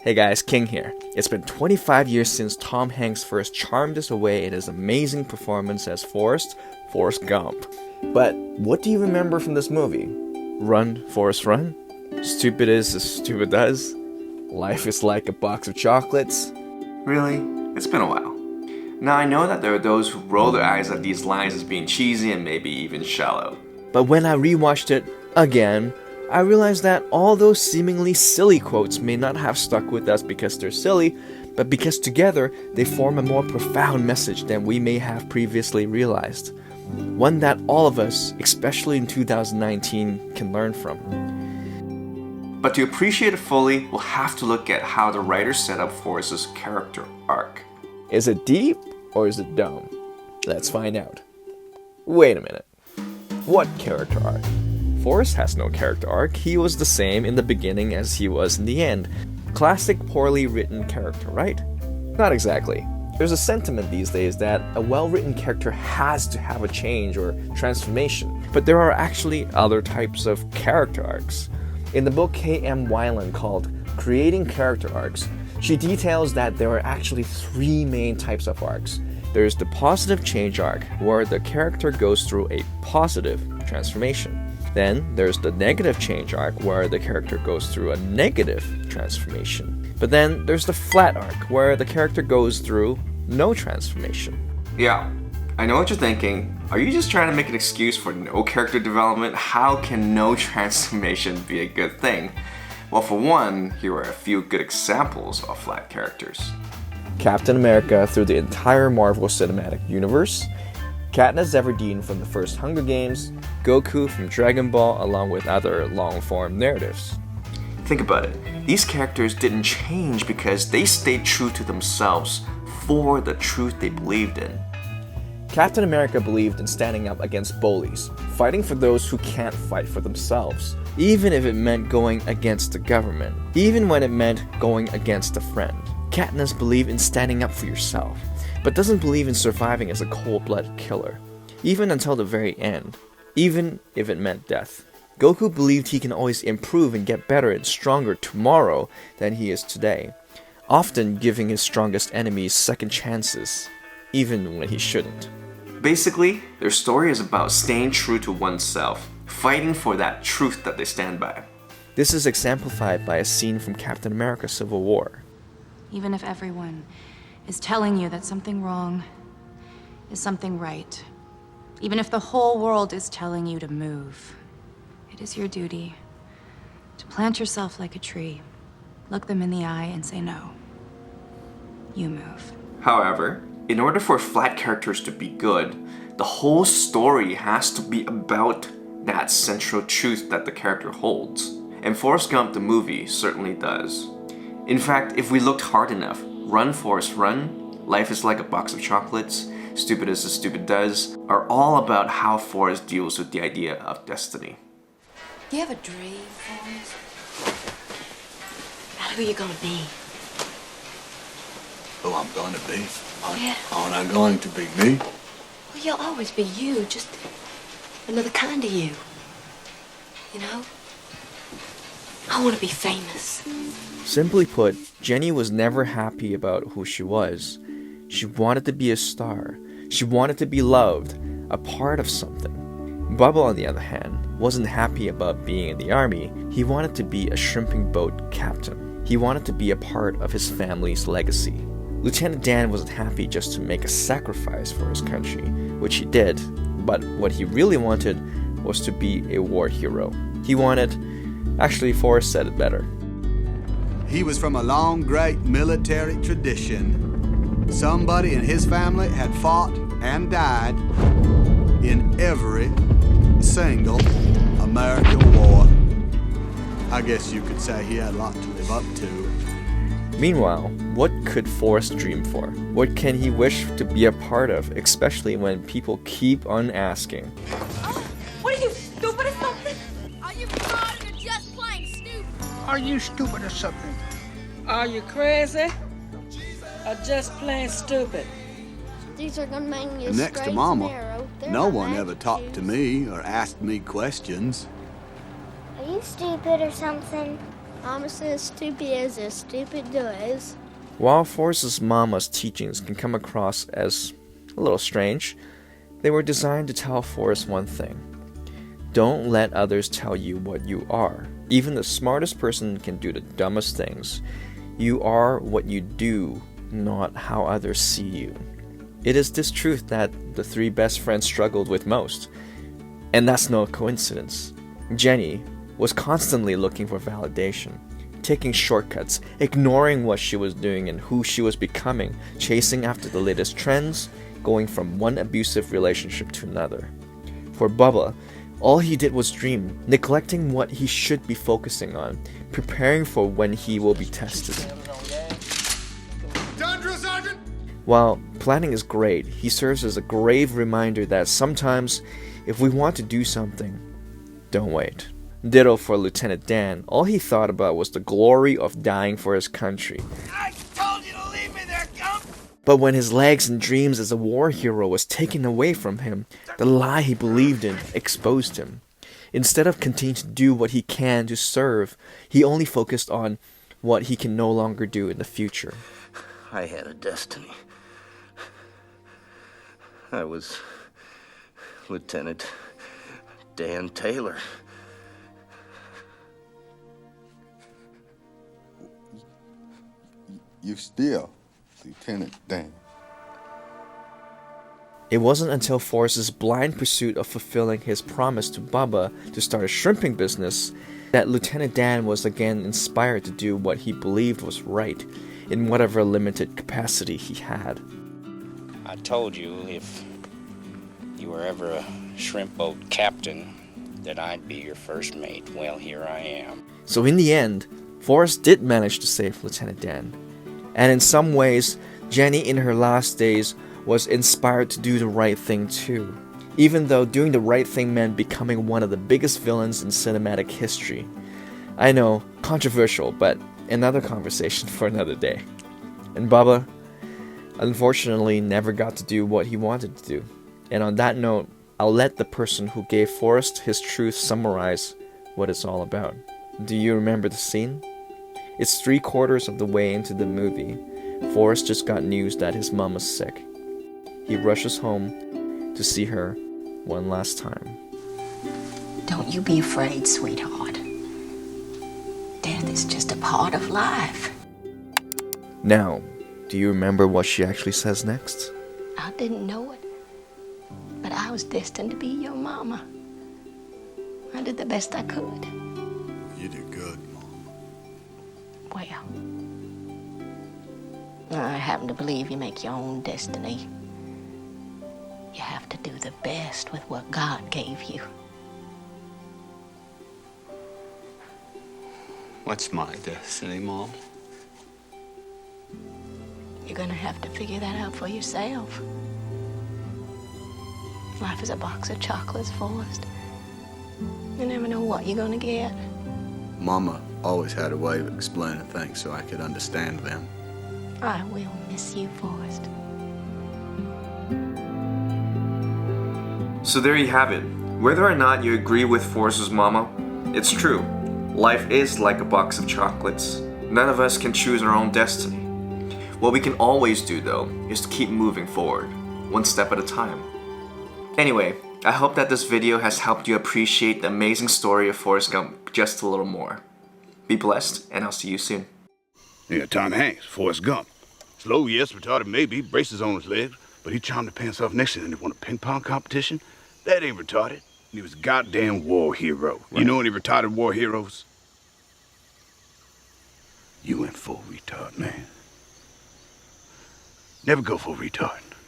Hey guys, King here. It's been 25 years since Tom Hanks first charmed us away in his amazing performance as Forrest Gump. But what do you remember from this movie? Run, Forrest, run? Stupid is as stupid does? Life is like a box of chocolates? Really? It's been a while. Now I know that there are those who roll their eyes at these lines as being cheesy and maybe even shallow. But when I rewatched it again, I realized that all those seemingly silly quotes may not have stuck with us because they're silly, but because together they form a more profound message than we may have previously realized. One that all of us, especially in 2019, can learn from. But to appreciate it fully, we'll have to look at how the writer set up Forrest's character arc. Is it deep or is it dumb? Let's find out. Wait a minute. What character arc? Forrest has no character arc. He was the same in the beginning as he was in the end. Classic poorly written character, right? Not exactly. There's a sentiment these days that a well-written character has to have a change or transformation. But there are actually other types of character arcs. In the book K.M. Weiland called Creating Character Arcs, she details that there are actually three main types of arcs. There's the positive change arc, where the character goes through a positive transformation. Then there's the negative change arc, where the character goes through a negative transformation. But then there's the flat arc, where the character goes through no transformation. Yeah, I know what you're thinking. Are you just trying to make an excuse for no character development? How can no transformation be a good thing? Well, for one, here are a few good examples of flat characters. Captain America through the entire Marvel Cinematic Universe, Katniss Everdeen from the first Hunger Games, Goku from Dragon Ball, along with other long-form narratives. Think about it. These characters didn't change because they stayed true to themselves for the truth they believed in. Captain America believed in standing up against bullies, fighting for those who can't fight for themselves, even if it meant going against the government, even when it meant going against a friend. Katniss believed in standing up for yourself, but doesn't believe in surviving as a cold-blooded killer, even until the very end, even if it meant death. Goku believed he can always improve and get better and stronger tomorrow than he is today, often giving his strongest enemies second chances, even when he shouldn't. Basically, their story is about staying true to oneself, fighting for that truth that they stand by. This is exemplified by a scene from Captain America: Civil War. Even if everyone is telling you that something wrong is something right, even if the whole world is telling you to move, it is your duty to plant yourself like a tree, look them in the eye and say no. You move. However, in order for flat characters to be good, the whole story has to be about that central truth that the character holds. And Forrest Gump the movie certainly does. In fact, if we looked hard enough, Run, Forrest, Run, Life is like a box of chocolates, Stupid is as stupid does, are all about how Forrest deals with the idea of destiny. Do you have a dream, Forrest? About who you're gonna be? Who I'm going to be? Yeah. Aren't I going to be me? Well, you'll always be you, just another kind of you. You know? I want to be famous. Simply put, Jenny was never happy about who she was. She wanted to be a star. She wanted to be loved, a part of something. Bubble, on the other hand, wasn't happy about being in the army. He wanted to be a shrimping boat captain. He wanted to be a part of his family's legacy. Lieutenant Dan wasn't happy just to make a sacrifice for his country, which he did, but what he really wanted was to be a war hero. He wanted... Actually, Forrest said it better. He was from a long, great military tradition. Somebody in his family had fought and died in every single American war. I guess you could say he had a lot to live up to. Meanwhile, what could Forrest dream for? What can he wish to be a part of, especially when people keep on asking? Oh, what are you, stupid or something? Are you retarded or just plain stupid? Are you stupid or something? Are you crazy or just plain stupid? These are gonna make you Next to Mama, no one ever talked to me or asked me questions. Are you stupid or something? Mama says stupid is as stupid does. While Forrest's mama's teachings can come across as a little strange, they were designed to tell Forrest one thing. Don't let others tell you what you are. Even the smartest person can do the dumbest things. You are what you do, not how others see you. It is this truth that the three best friends struggled with most. And that's no coincidence. Jenny was constantly looking for validation, taking shortcuts, ignoring what she was doing and who she was becoming, chasing after the latest trends, going from one abusive relationship to another. For Bubba, all he did was dream, neglecting what he should be focusing on, preparing for when he will be tested. While planning is great, he serves as a grave reminder that sometimes, if we want to do something, don't wait. Ditto for Lieutenant Dan. All he thought about was the glory of dying for his country. I told you to leave me there, Gump! But when his legs and dreams as a war hero was taken away from him, the lie he believed in exposed him. Instead of continuing to do what he can to serve, he only focused on what he can no longer do in the future. I had a destiny. I was Lieutenant Dan Taylor. You still Lieutenant Dan. It wasn't until Forrest's blind pursuit of fulfilling his promise to Bubba to start a shrimping business that Lieutenant Dan was again inspired to do what he believed was right, in whatever limited capacity he had. I told you if you were ever a shrimp boat captain that I'd be your first mate. Well, here I am. So in the end, Forrest did manage to save Lieutenant Dan. And in some ways, Jenny in her last days was inspired to do the right thing too, even though doing the right thing meant becoming one of the biggest villains in cinematic history. I know, controversial, but another conversation for another day. And Bubba, unfortunately, never got to do what he wanted to do. And on that note, I'll let the person who gave Forrest his truth summarize what it's all about. Do you remember the scene? It's 3/4 of the way into the movie. Forrest just got news that his mom was sick. He rushes home to see her one last time. Don't you be afraid, sweetheart. Death is just a part of life. Now, do you remember what she actually says next? I didn't know it, but I was destined to be your mama. I did the best I could. You did good, Mom. Well, I happen to believe you make your own destiny. You have to do the best with what God gave you. What's my destiny, Mom? You're gonna have to figure that out for yourself. Life is a box of chocolates, Forrest. You never know what you're gonna get. Mama always had a way of explaining things so I could understand them. I will miss you, Forrest. So there you have it. Whether or not you agree with Forrest's mama, it's true. Life is like a box of chocolates. None of us can choose our own destiny. What we can always do, though, is to keep moving forward, one step at a time. Anyway, I hope that this video has helped you appreciate the amazing story of Forrest Gump just a little more. Be blessed, and I'll see you soon. Yeah, Tom Hanks, Forrest Gump. Slow, yes, retarded maybe, braces on his legs, but he charmed the pants off next to him and won a ping pong competition. That ain't retarded. He was a goddamn war hero. Right. You know any retarded war heroes? You went full retard, man. Never go full retard.